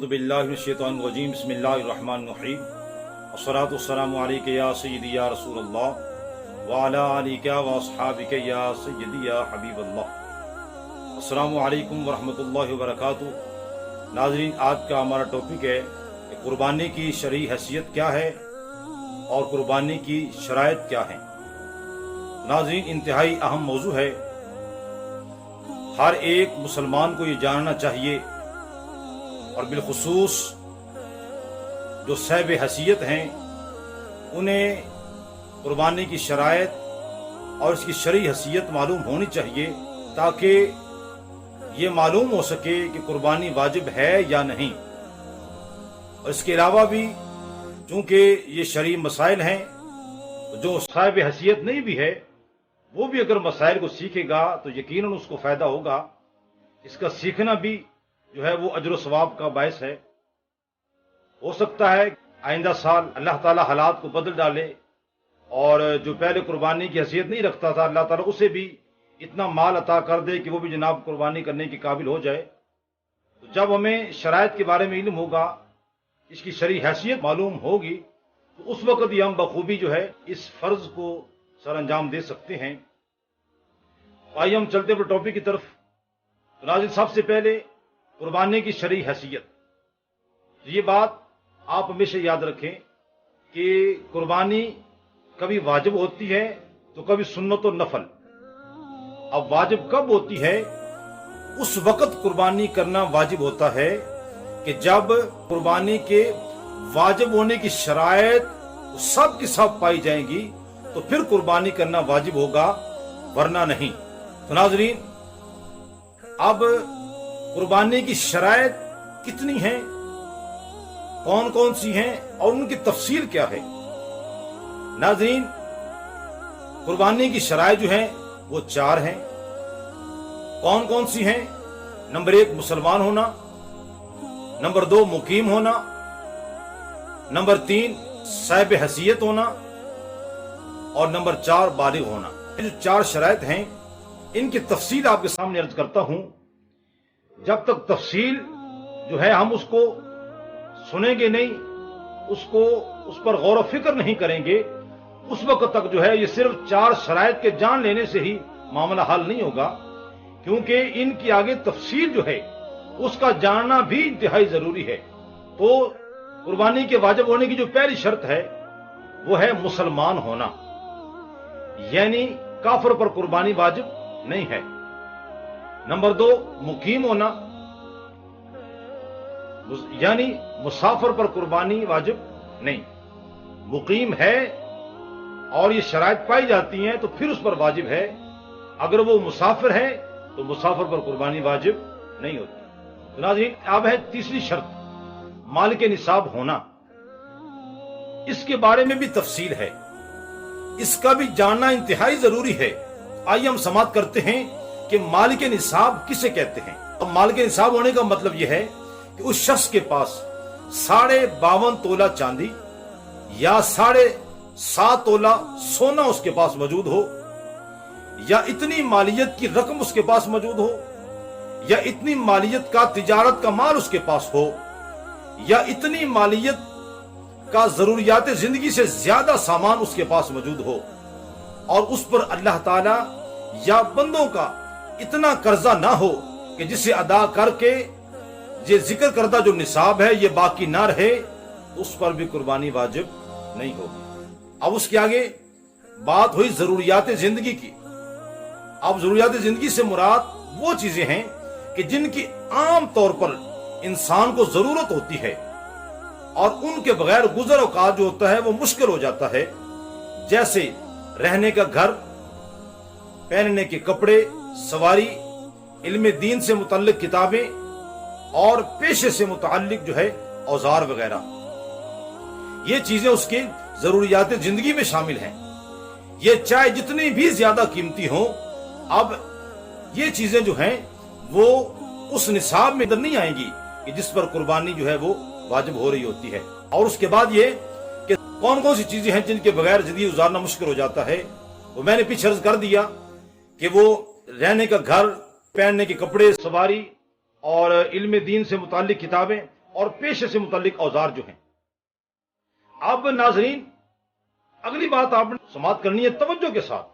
अऊज़ु बिल्लाहि मिनश शैतानिर रजीम बिस्मिल्लाहिर रहमानिर रहीम अस्सलातु वस्सलामु अलैका या सय्यदी या रसूलल्लाह व अला आलिका व अस्हाबिका या सय्यदी या हबीबल्लाह। अस्सलामु अलैकुम व रहमतुल्लाहि व बरकातुहू। नाज़रीन, आज का हमारा टॉपिक है कि कुर्बानी की शरई हैसियत क्या है और कुर्बानी की शराइत क्या है। नाज़रीन, इंतहाई अहम मौजू है। हर एक मुसलमान को ये जानना चाहिए और बिलखुसूस जो साहिब हैसियत हैं उन्हें कुर्बानी की शराइत और इसकी शरई हैसियत मालूम होनी चाहिए ताकि ये मालूम हो सके कि कुर्बानी वाजिब है या नहीं। और इसके अलावा भी चूँकि ये शरई मसाइल हैं, तो जो साहिब हैसियत नहीं भी है वो भी अगर मसाइल को सीखेगा तो यकीनन उसको फ़ायदा होगा। इसका सीखना भी जो है वो अजर सवाब का बायस है। हो सकता है आइंदा साल अल्लाह ताला हालात को बदल डाले और जो पहले कुर्बानी की हैसियत नहीं रखता था अल्लाह ताला उसे भी इतना माल अता कर दे कि वो भी जनाब कुर्बानी करने के काबिल हो जाए। तो जब हमें शराइत के बारे में इल्म होगा, इसकी शरई हैसियत मालूम होगी, तो उस वक़्त ही हम बखूबी जो है इस फर्ज को सर अंजाम दे सकते हैं। आइए हम चलते हुए टॉपिक की तरफ। तो नाज़रीन, सबसे पहले कुर्बानी की शरई हैसियत। ये बात आप हमेशा याद रखें कि कुर्बानी कभी वाजिब होती है तो कभी सुन्नत और नफल। अब वाजिब कब होती है? उस वक़्त कुर्बानी करना वाजिब होता है कि जब कुर्बानी के वाजिब होने की शराइत सब की सब पाई जाएंगी तो फिर कुर्बानी करना वाजिब होगा, वरना नहीं। तो नाज़रीन, अब कुर्बानी की शराइत कितनी हैं, कौन कौन सी हैं और उनकी तफसील क्या है। नाज़रीन, कुर्बानी की शराइत जो हैं वो 4 हैं। कौन कौन सी हैं? नंबर 1 मुसलमान होना, नंबर 2 मुकीम होना, नंबर 3 साहिब हैसियत होना और नंबर 4 बालिग होना। ये जो 4 शराइत हैं इनकी तफसील आपके सामने अर्ज करता हूं। जब तक तफसील जो है हम उसको सुनेंगे नहीं, उस पर गौर फिक्र नहीं करेंगे, उस वक्त तक जो है ये सिर्फ 4 शराइत के जान लेने से ही मामला हल नहीं होगा, क्योंकि इनकी आगे तफसील जो है उसका जानना भी इंतहाई जरूरी है। तो कुर्बानी के वाजिब होने की जो पहली शर्त है वो है मुसलमान होना, यानी काफिर पर कुर्बानी वाजिब नहीं है। नंबर 2 मुकीम होना, यानी मुसाफिर पर कुर्बानी वाजिब नहीं। मुकीम है और ये शराइत पाई जाती हैं तो फिर उस पर वाजिब है। अगर वो मुसाफिर है तो मुसाफिर पर कुर्बानी वाजिब नहीं होती। तो नाज़रीन, अब है तीसरी शर्त, मालिक निसाब होना। इसके बारे में भी तफसील है, इसका भी जानना इंतहाई जरूरी है। आइए हम समाअत करते हैं कि मालिक निसाब किसे कहते हैं। अब मालिक निसाब होने का मतलब यह है कि उस शख्स के पास 52.5 तोला चांदी या 7.5 तोला सोना उसके पास मौजूद हो, या इतनी मालियत की रकम उसके पास मौजूद हो, या इतनी मालियत का तिजारत का माल उसके पास हो, या इतनी मालियत का जरूरियात जिंदगी से ज्यादा सामान उसके पास मौजूद हो और उस पर अल्लाह ताला या बंदों का इतना कर्जा ना हो कि जिसे अदा करके ये जिक्र करता जो निसाब है ये बाकी ना रहे, तो उस पर भी कुर्बानी वाजिब नहीं होगी। अब उसके आगे बात हुई जरूरियात जिंदगी की। अब जरूरियात जिंदगी से मुराद वो चीजें हैं कि जिनकी आम तौर पर इंसान को जरूरत होती है और उनके बगैर गुजर औकात जो होता है वो मुश्किल हो जाता है, जैसे रहने का घर, पहनने के कपड़े, सवारी, इल्म दीन से मुतल्लिक किताबें और पेशे से मुतल्लिक जो है औजार वगैरह। ये चीजें उसके जरूरियात जिंदगी में शामिल हैं। ये चाहे जितनी भी ज्यादा कीमती हो, अब ये चीजें जो हैं वो उस निसाब में अंदर नहीं आएंगी कि जिस पर कुर्बानी जो है वो वाजिब हो रही होती है। और उसके बाद ये कि कौन कौन सी चीजें हैं जिनके बगैर जिंदगी गुजारना मुश्किल हो जाता है। वो मैंने पीछे अर्ज कर दिया कि वो रहने का घर, पहनने के कपड़े, सवारी और इल्म दीन से मुताल्लिक किताबें اور پیشے سے متعلق اوزار جو ہیں۔ اب ناظرین، اگلی بات آپ نے سماعت کرنی ہے توجہ کے ساتھ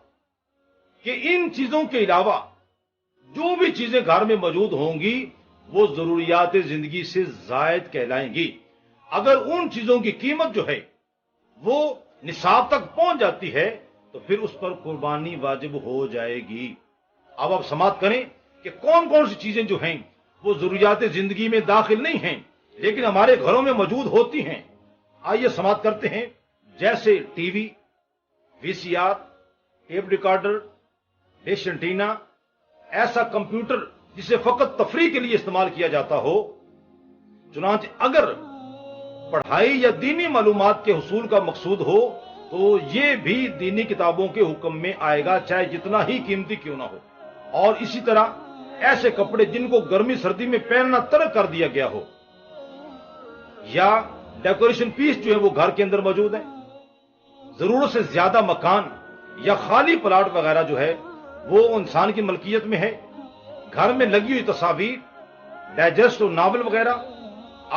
کہ ان چیزوں کے علاوہ جو بھی چیزیں گھر میں موجود ہوں گی وہ ضروریات زندگی سے زائد کہلائیں گی۔ اگر ان چیزوں کی قیمت جو ہے وہ نصاب تک پہنچ جاتی ہے تو پھر اس پر قربانی واجب ہو جائے گی۔ اب آپ سماعت کریں کہ کون کون سی چیزیں جو ہیں وہ ضروریات زندگی میں داخل نہیں ہیں لیکن ہمارے گھروں میں موجود ہوتی ہیں۔ آئیے سماعت کرتے ہیں، جیسے T V, V C R, tape recorder, dish antenna, ایسا کمپیوٹر جسے فقط تفریح کے لیے استعمال کیا جاتا ہو۔ چنانچہ اگر پڑھائی یا دینی معلومات کے حصول کا مقصود ہو تو یہ بھی دینی کتابوں کے حکم میں آئے گا، چاہے جتنا ہی قیمتی کیوں نہ ہو۔ اور اسی طرح ایسے کپڑے جن کو گرمی سردی میں پہننا ترک کر دیا گیا ہو، یا ڈیکوریشن پیس جو ہے وہ گھر کے اندر موجود ہیں۔ ضرورت سے زیادہ مکان یا خالی پلاٹ وغیرہ جو ہے وہ انسان کی ملکیت میں ہے۔ گھر میں لگی ہوئی تصاویر، ڈائجسٹ اور ناول وغیرہ،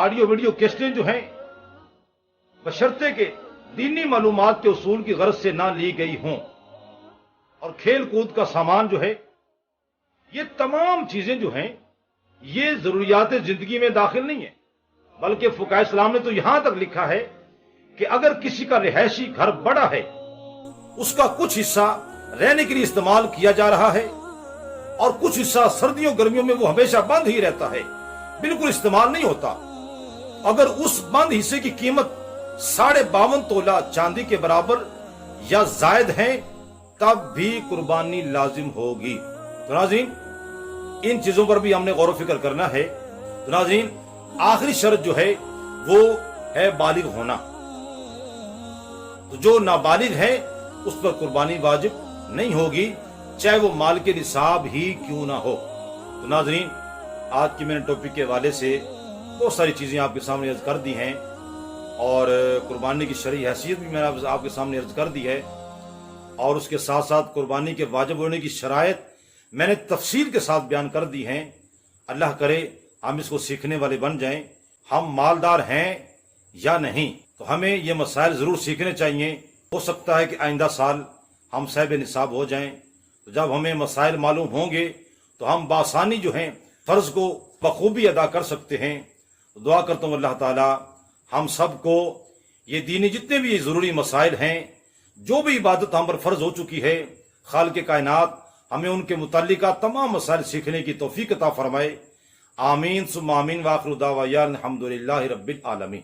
آڈیو ویڈیو کیسٹیں جو ہیں بشرطے کہ دینی معلومات کے حصول کی غرض سے نہ لی گئی ہوں۔ اور کھیل کود کا سامان جو ہے، یہ تمام چیزیں جو ہیں یہ ضروریات زندگی میں داخل نہیں ہیں، بلکہ فقہاء اسلام نے تو یہاں تک لکھا ہے کہ اگر کسی کا رہائشی گھر بڑا ہے، اس کا کچھ حصہ رہنے کے لیے استعمال کیا جا رہا ہے اور کچھ حصہ سردیوں گرمیوں میں وہ ہمیشہ بند ہی رہتا ہے، بالکل استعمال نہیں ہوتا، اگر اس بند حصے کی قیمت 52.5 تولہ چاندی کے برابر یا زائد ہے تب بھی قربانی لازم ہوگی۔ تو ناظرین، ان چیزوں پر بھی ہم نے غور و فکر کرنا ہے۔ تو ناظرین، آخری شرط جو ہے وہ ہے بالغ ہونا۔ تو جو نابالغ ہے اس پر قربانی واجب نہیں ہوگی، چاہے وہ مال کے نصاب ہی کیوں نہ ہو۔ تو ناظرین، آج کی میں نے ٹاپک کے حوالے سے بہت ساری چیزیں آپ کے سامنے عرض کر دی ہیں اور قربانی کی شرعی حیثیت بھی میں نے آپ کے سامنے عرض کر دی ہے، اور اس کے ساتھ ساتھ قربانی کے واجب ہونے کی شرائط میں نے تفصیل کے ساتھ بیان کر دی ہیں۔ اللہ کرے ہم اس کو سیکھنے والے بن جائیں۔ ہم مالدار ہیں یا نہیں، تو ہمیں یہ مسائل ضرور سیکھنے چاہیے۔ ہو سکتا ہے کہ آئندہ سال ہم صاحب نصاب ہو جائیں، تو جب ہمیں مسائل معلوم ہوں گے تو ہم بآسانی جو ہیں فرض کو بخوبی ادا کر سکتے ہیں۔ دعا کرتا ہوں اللہ تعالی ہم سب کو یہ دینی جتنے بھی ضروری مسائل ہیں، جو بھی عبادت ہم پر فرض ہو چکی ہے، خالق کائنات ہمیں ان کے متعلقہ تمام مسائل سیکھنے کی توفیق عطا فرمائے۔ آمین ثم آمین، وآخر دعوانا الحمدللہ رب العالمین۔